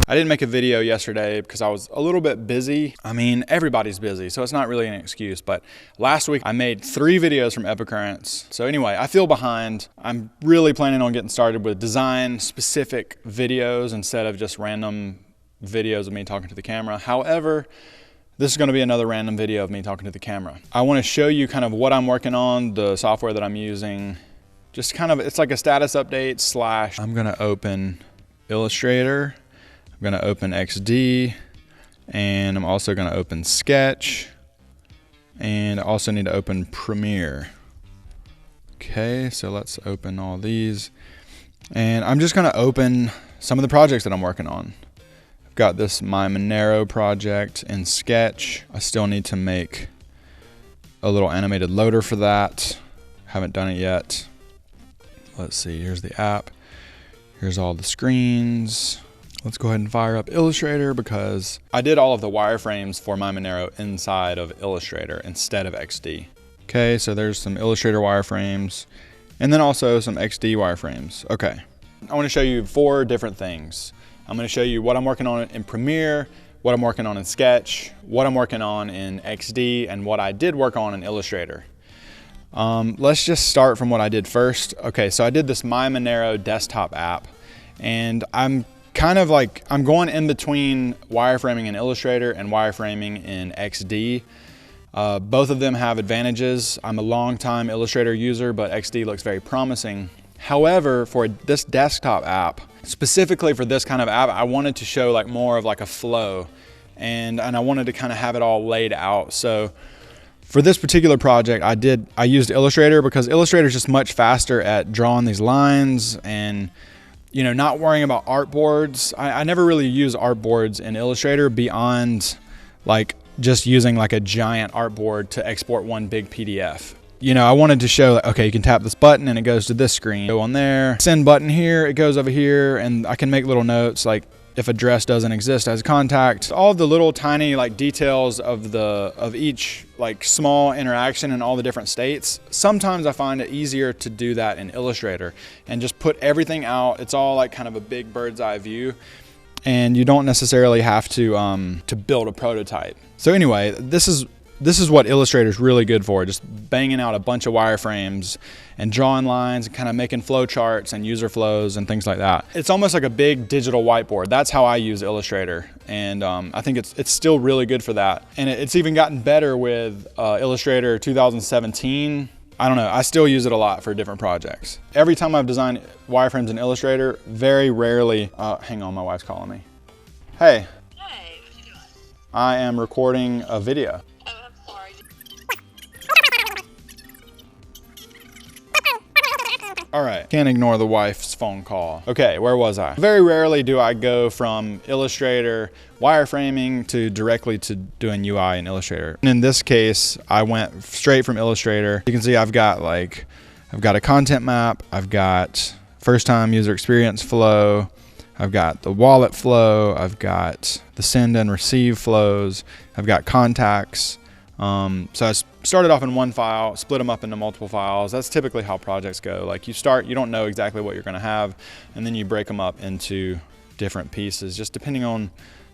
I didn't make a video yesterday because I was a little bit busy. I mean, everybody's busy, so it's not really an excuse, but last week I made 3 videos from Epicurrents. So anyway, I feel behind. I'm really planning on getting started with design specific videos instead of just random videos of me talking to the camera. However, this is going to be another random video of me talking to the camera. I want to show you kind of what I'm working on, the software that I'm using. Just kind of, it's like a status update slash, I'm going to open Illustrator. I'm going to open XD, and I'm also going to open Sketch, and I also need to open Premiere. Okay, so let's open all these, and I'm just going to open some of the projects that I'm working on. I've got this My Monero project in Sketch. I still need to make a little animated loader for that. Haven't done it yet. Let's see, here's the app. Here's all the screens. Let's go ahead and fire up Illustrator because I did all of the wireframes for My Monero inside of Illustrator instead of XD. Okay, so there's some Illustrator wireframes and then also some XD wireframes. Okay, I want to show you 4 different things. I'm going to show you what I'm working on in Premiere, what I'm working on in Sketch, what I'm working on in XD, and what I did work on in Illustrator. Let's just start from what I did first. Okay, so I did this My Monero desktop app, and I'm going in between wireframing in Illustrator and wireframing in XD. Both of them have advantages. I'm a long-time Illustrator user, but XD looks very promising. However, for this desktop app, specifically for this kind of app, I wanted to show like more of like a flow, and I wanted to kind of have it all laid out. So for this particular project, I used Illustrator because Illustrator is just much faster at drawing these lines and not worrying about artboards. I never really use artboards in Illustrator beyond like just using like a giant artboard to export one big PDF. I wanted to show, okay, you can tap this button and it goes to this screen. Go on there, send button here, it goes over here, and I can make little notes like if address doesn't exist as contact. All of the little tiny like details of each like small interaction in all the different states. Sometimes I find it easier to do that in Illustrator and just put everything out. It's all like kind of a big bird's eye view, and you don't necessarily have to build a prototype. So anyway, this is what Illustrator is really good for, just banging out a bunch of wireframes and drawing lines and kind of making flow charts and user flows and things like that. It's almost like a big digital whiteboard. That's how I use Illustrator, and I think it's still really good for that. And it's even gotten better with Illustrator 2017. I don't know, I still use it a lot for different projects. Every time I've designed wireframes in Illustrator, very rarely, hang on, my wife's calling me. Hey. Hey, what you doing? I am recording a video. All right, can't ignore the wife's phone call. Okay, where was I? Very rarely do I go from Illustrator wireframing to directly to doing UI in Illustrator. And in this case, I went straight from Illustrator. You can see I've got a content map, I've got first time user experience flow, I've got the wallet flow, I've got the send and receive flows, I've got contacts. So I started off in one file, split them up into multiple files. That's typically how projects go. Like you don't know exactly what you're going to have, and then you break them up into different pieces, just depending on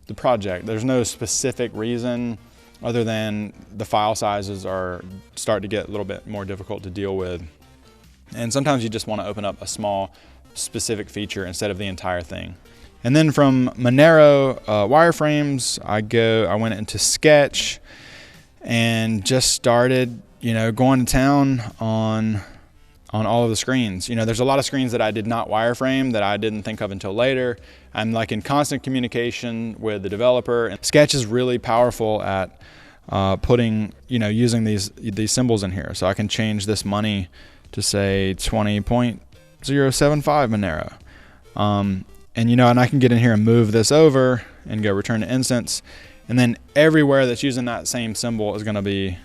the project. There's no specific reason other than the file sizes start to get a little bit more difficult to deal with. And sometimes you just want to open up a small specific feature instead of the entire thing. And then from Monero wireframes, I went into Sketch and just started, going to town on all of the screens. There's a lot of screens that I did not wireframe that I didn't think of until later. I'm like in constant communication with the developer. And Sketch is really powerful at putting, using these symbols in here. So I can change this money to say 20.075 Monero. And I can get in here and move this over and go return to instance. And then everywhere that's using that same symbol is going to be,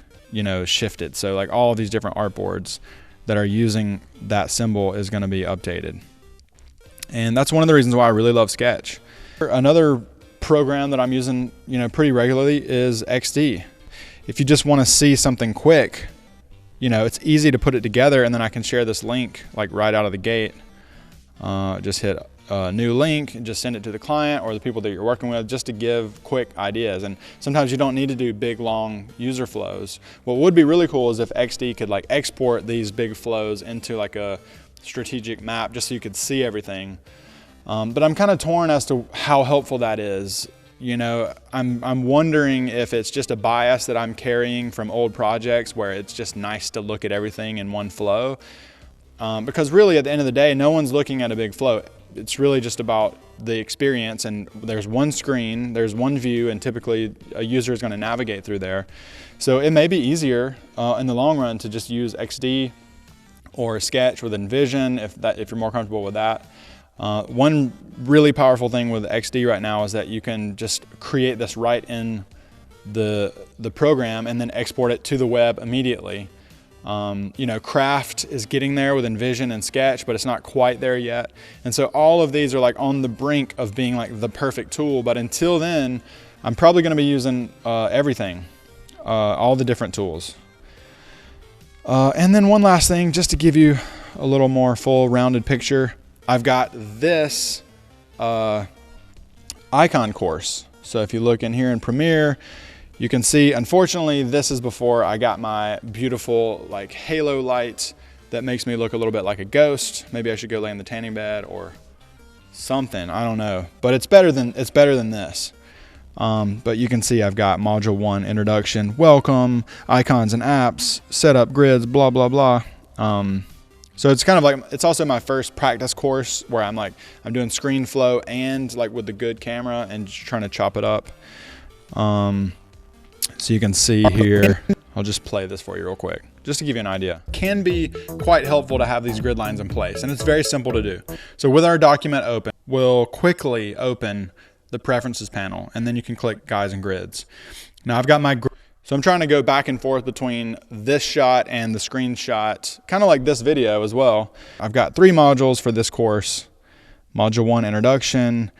shifted. So like all of these different artboards that are using that symbol is going to be updated. And that's one of the reasons why I really love Sketch. Another program that I'm using, pretty regularly is XD. If you just want to see something quick, it's easy to put it together, and then I can share this link like right out of the gate. Just hit a new link and just send it to the client or the people that you're working with, just to give quick ideas. And sometimes you don't need to do big, long user flows. What would be really cool is if XD could like export these big flows into like a strategic map just so you could see everything. But I'm kind of torn as to how helpful that is. You know, I'm wondering if it's just a bias that I'm carrying from old projects where it's just nice to look at everything in one flow. Because really at the end of the day, no one's looking at a big flow. It's really just about the experience, and there's one screen, there's one view, and typically a user is going to navigate through there. So it may be easier in the long run to just use XD or Sketch with InVision if you're more comfortable with that. One really powerful thing with XD right now is that you can just create this right in the program and then export it to the web immediately. You know, Craft is getting there with InVision and Sketch, but it's not quite there yet. And so all of these are like on the brink of being like the perfect tool. But until then, I'm probably going to be using everything, all the different tools. And then one last thing, just to give you a little more full rounded picture, I've got this icon course. So if you look in here in Premiere, you can see, unfortunately, this is before I got my beautiful like halo light that makes me look a little bit like a ghost. Maybe I should go lay in the tanning bed or something, I don't know. But it's better than this. But you can see I've got Module 1, Introduction, Welcome, Icons and Apps, Setup, Grids, blah, blah, blah. So it's kind of like, it's also my first practice course where I'm doing screen flow and like with the good camera and just trying to chop it up. So you can see here, I'll just play this for you real quick, just to give you an idea. It can be quite helpful to have these grid lines in place, and it's very simple to do. So with our document open, we'll quickly open the preferences panel, and then you can click guides and grids. Now I've got so I'm trying to go back and forth between this shot and the screenshot, kind of like this video as well. I've got 3 modules for this course. Module 1, Introduction.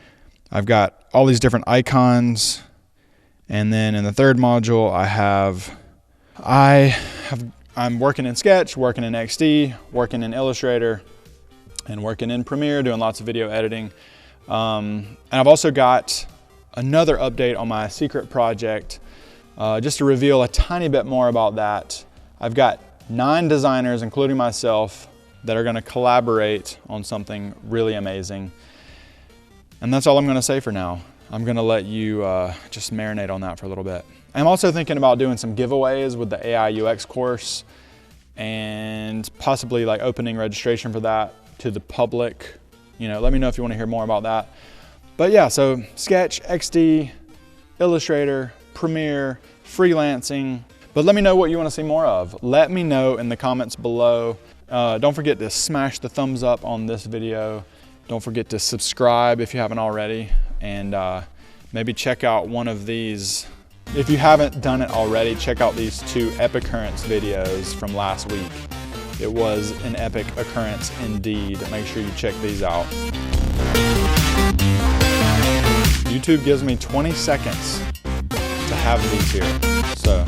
I've got all these different icons. And then in the 3rd module, I'm working in Sketch, working in XD, working in Illustrator, and working in Premiere, doing lots of video editing. And I've also got another update on my secret project. Just to reveal a tiny bit more about that, I've got 9 designers, including myself, that are going to collaborate on something really amazing. And that's all I'm going to say for now. I'm going to let you just marinate on that for a little bit. I'm also thinking about doing some giveaways with the AI UX course and possibly like opening registration for that to the public. You know, let me know if you want to hear more about that. But yeah, so Sketch, XD, Illustrator, Premiere, freelancing. But let me know what you want to see more of. Let me know in the comments below. Don't forget to smash the thumbs up on this video. Don't forget to subscribe if you haven't already. And maybe check out one of these. If you haven't done it already, check out these 2 epic occurrence videos from last week. It was an epic occurrence indeed. Make sure you check these out. YouTube gives me 20 seconds to have these here. So